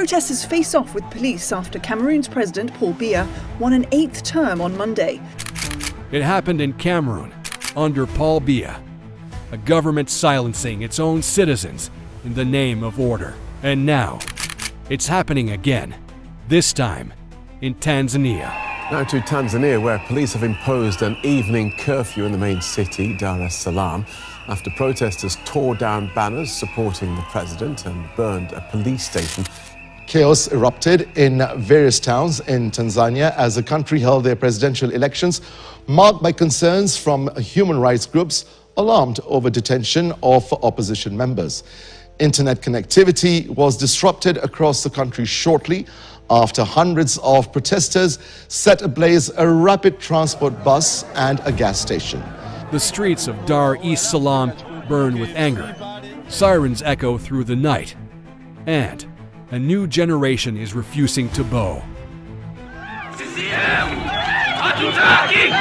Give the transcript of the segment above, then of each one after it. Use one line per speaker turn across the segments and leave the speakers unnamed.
Protesters face off with police after Cameroon's President Paul Biya won an 8th term on Monday.
It happened in Cameroon under Paul Biya, a government silencing its own citizens in the name of order. And now, it's happening again, this time in Tanzania.
Now to Tanzania, where police have imposed an evening curfew in the main city, Dar es Salaam, after protesters tore down banners supporting the president and burned a police station.
Chaos erupted in various towns in Tanzania as the country held their presidential elections, marked by concerns from human rights groups alarmed over detention of opposition members. Internet connectivity was disrupted across the country shortly after hundreds of protesters set ablaze a rapid transport bus and a gas station.
The streets of Dar es Salaam burn with anger. Sirens echo through the night. And a new generation is refusing to bow.
CCM! Hatutaki!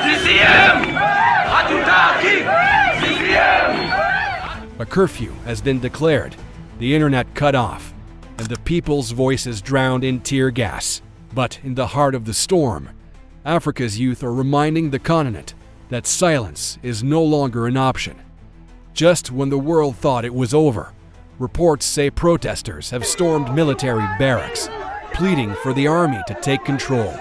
CCM! Hatutaki! CCM!
A curfew has been declared, the internet cut off, and the people's voices drowned in tear gas. But in the heart of the storm, Africa's youth are reminding the continent that silence is no longer an option. Just when the world thought it was over, reports say protesters have stormed military barracks, pleading for the army to take control.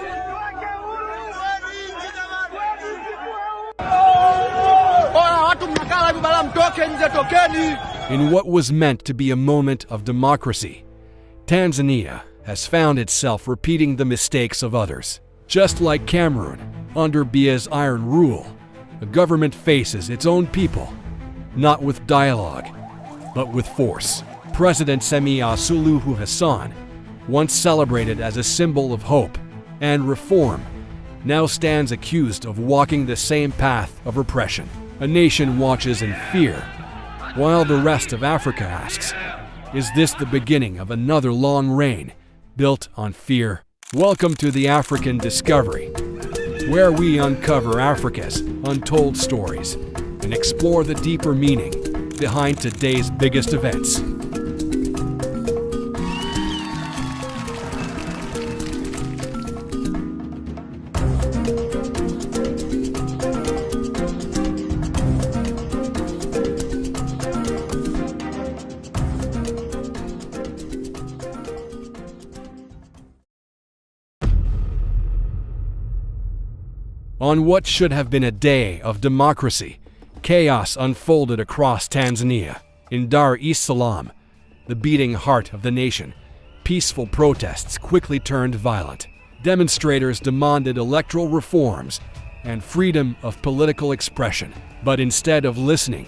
In what was meant to be a moment of democracy, Tanzania has found itself repeating the mistakes of others. Just like Cameroon, under Biya's iron rule, the government faces its own people, not with dialogue, but with force. President Samia Suluhu Hassan, once celebrated as a symbol of hope and reform, now stands accused of walking the same path of repression. A nation watches in fear, while the rest of Africa asks, is this the beginning of another long reign built on fear? Welcome to the African Discovery, where we uncover Africa's untold stories and explore the deeper meaning behind today's biggest events. On what should have been a day of democracy, chaos unfolded across Tanzania. In Dar es Salaam, the beating heart of the nation, peaceful protests quickly turned violent. Demonstrators demanded electoral reforms and freedom of political expression. But instead of listening,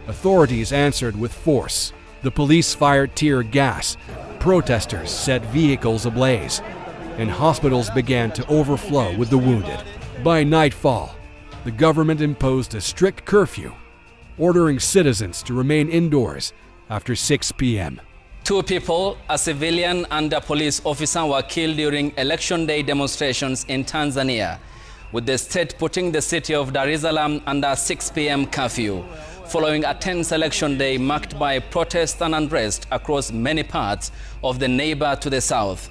authorities answered with force. The police fired tear gas, protesters set vehicles ablaze, and hospitals began to overflow with the wounded. By nightfall, the government imposed a strict curfew, ordering citizens to remain indoors after 6 p.m.
2 people, a civilian and a police officer, were killed during election day demonstrations in Tanzania, with the state putting the city of Dar es Salaam under 6 p.m. curfew, following a tense election day marked by protests and unrest across many parts of the neighbor to the south.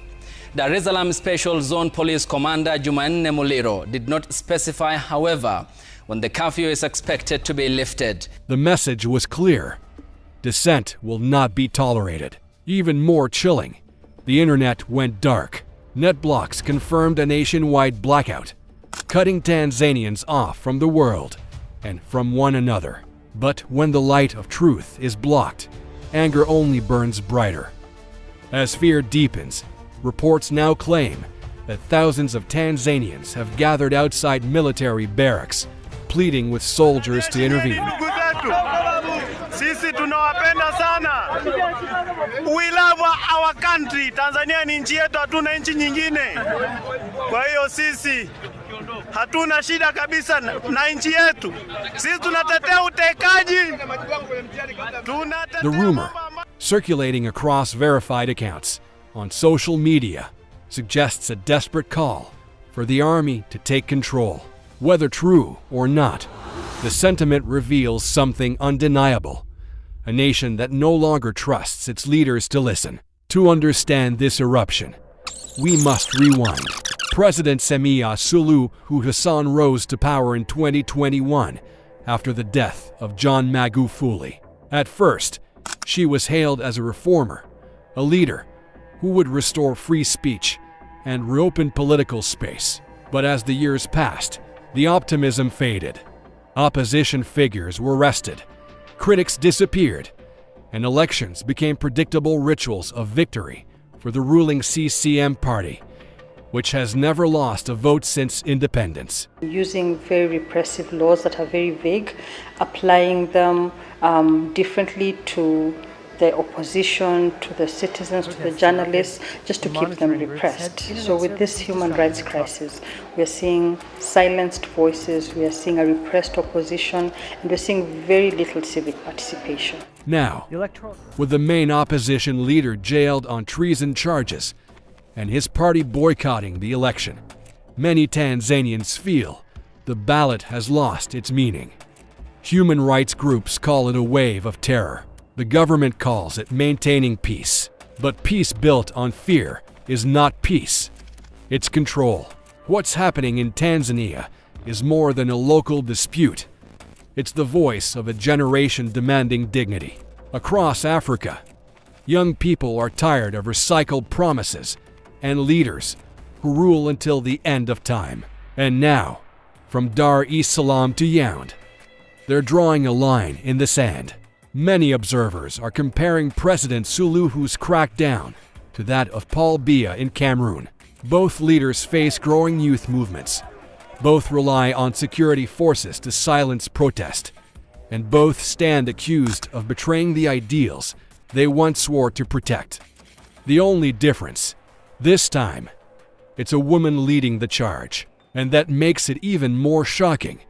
Dar es Salaam Special Zone Police Commander Jumanne Muliro did not specify, however, when the curfew is expected to be lifted.
The message was clear. Dissent will not be tolerated. Even more chilling, the internet went dark. Net blocks confirmed a nationwide blackout, cutting Tanzanians off from the world and from one another. But when the light of truth is blocked, anger only burns brighter. As fear deepens, reports now claim that thousands of Tanzanians have gathered outside military barracks, pleading with soldiers to intervene.
Sisi tunawapenda sana. We love our country. Tanzania ni nchi yetu, hatuna nchi nyingine. Kwa hiyo sisi hatuna shida kabisa na nchi yetu. Sisi tunatetea utekaji.
The rumor, circulating across verified accounts on social media, suggests a desperate call for the army to take control. Whether true or not, the sentiment reveals something undeniable. A nation that no longer trusts its leaders to listen. To understand this eruption, we must rewind. President Samia Suluhu Hassan rose to power in 2021 after the death of John Magufuli. At first, she was hailed as a reformer, a leader who would restore free speech and reopen political space. But as the years passed, the optimism faded. Opposition figures were arrested, critics disappeared, and elections became predictable rituals of victory for the ruling CCM party, which has never lost a vote since independence.
Using very repressive laws that are very vague, applying them differently to the opposition, to the citizens, to the journalists, just to keep them repressed. So with this human rights crisis, we are seeing silenced voices, we are seeing a repressed opposition, and we're seeing very little civic participation.
Now, with the main opposition leader jailed on treason charges and his party boycotting the election, many Tanzanians feel the ballot has lost its meaning. Human rights groups call it a wave of terror. The government calls it maintaining peace. But peace built on fear is not peace. It's control. What's happening in Tanzania is more than a local dispute. It's the voice of a generation demanding dignity. Across Africa, young people are tired of recycled promises and leaders who rule until the end of time. And now, from Dar es Salaam to Yaoundé, they're drawing a line in the sand. Many observers are comparing President Suluhu's crackdown to that of Paul Biya in Cameroon. Both leaders face growing youth movements. Both rely on security forces to silence protest. And both stand accused of betraying the ideals they once swore to protect. The only difference, this time, it's a woman leading the charge. And that makes it even more shocking.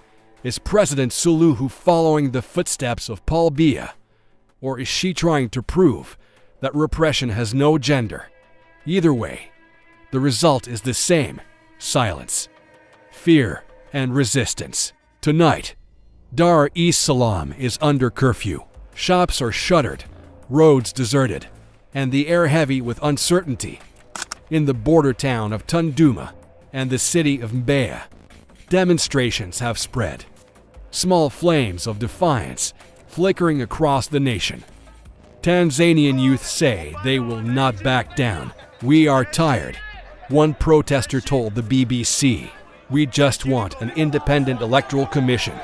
Is President Suluhu following the footsteps of Paul Biya? Or is she trying to prove that repression has no gender? Either way, the result is the same: silence, fear, and resistance. Tonight, Dar es Salaam is under curfew. Shops are shuttered, roads deserted, and the air heavy with uncertainty. In the border town of Tunduma and the city of Mbeya, demonstrations have spread. Small flames of defiance flickering across the nation. Tanzanian youth say they will not back down. "We are tired," one protester told the BBC. "We just want an independent electoral commission,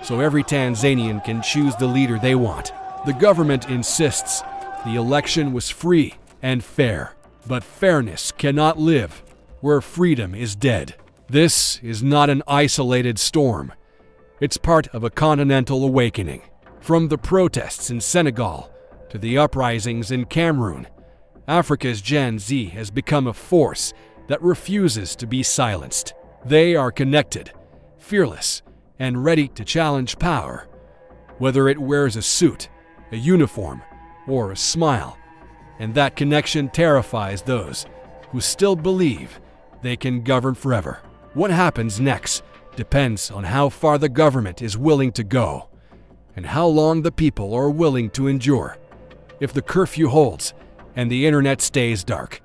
so every Tanzanian can choose the leader they want." The government insists the election was free and fair. But fairness cannot live where freedom is dead. This is not an isolated storm. It's part of a continental awakening. From the protests in Senegal to the uprisings in Cameroon, Africa's Gen Z has become a force that refuses to be silenced. They are connected, fearless, and ready to challenge power, whether it wears a suit, a uniform, or a smile. And that connection terrifies those who still believe they can govern forever. What happens next depends on how far the government is willing to go and how long the people are willing to endure. If the curfew holds and the internet stays dark,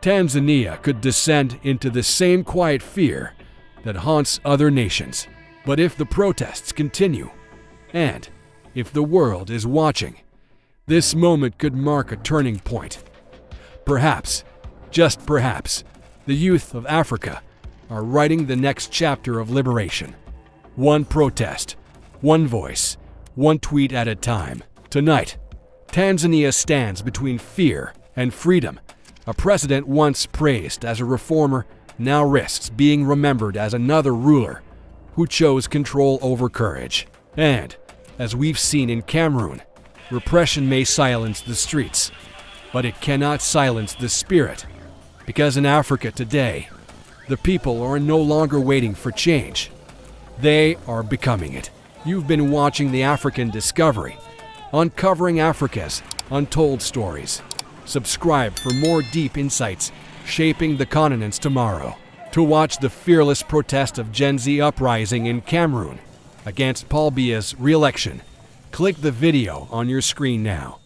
Tanzania could descend into the same quiet fear that haunts other nations. But if the protests continue, and if the world is watching, this moment could mark a turning point. Perhaps, just perhaps, the youth of Africa are writing the next chapter of liberation. One protest, one voice, one tweet at a time. Tonight, Tanzania stands between fear and freedom. A president once praised as a reformer now risks being remembered as another ruler who chose control over courage. And, as we've seen in Cameroon, repression may silence the streets, but it cannot silence the spirit. Because in Africa today, the people are no longer waiting for change. They are becoming it. You've been watching The African Discovery, uncovering Africa's untold stories. Subscribe for more deep insights shaping the continent's tomorrow. To watch the fearless protest of Gen Z uprising in Cameroon against Paul Biya's re-election, click the video on your screen now.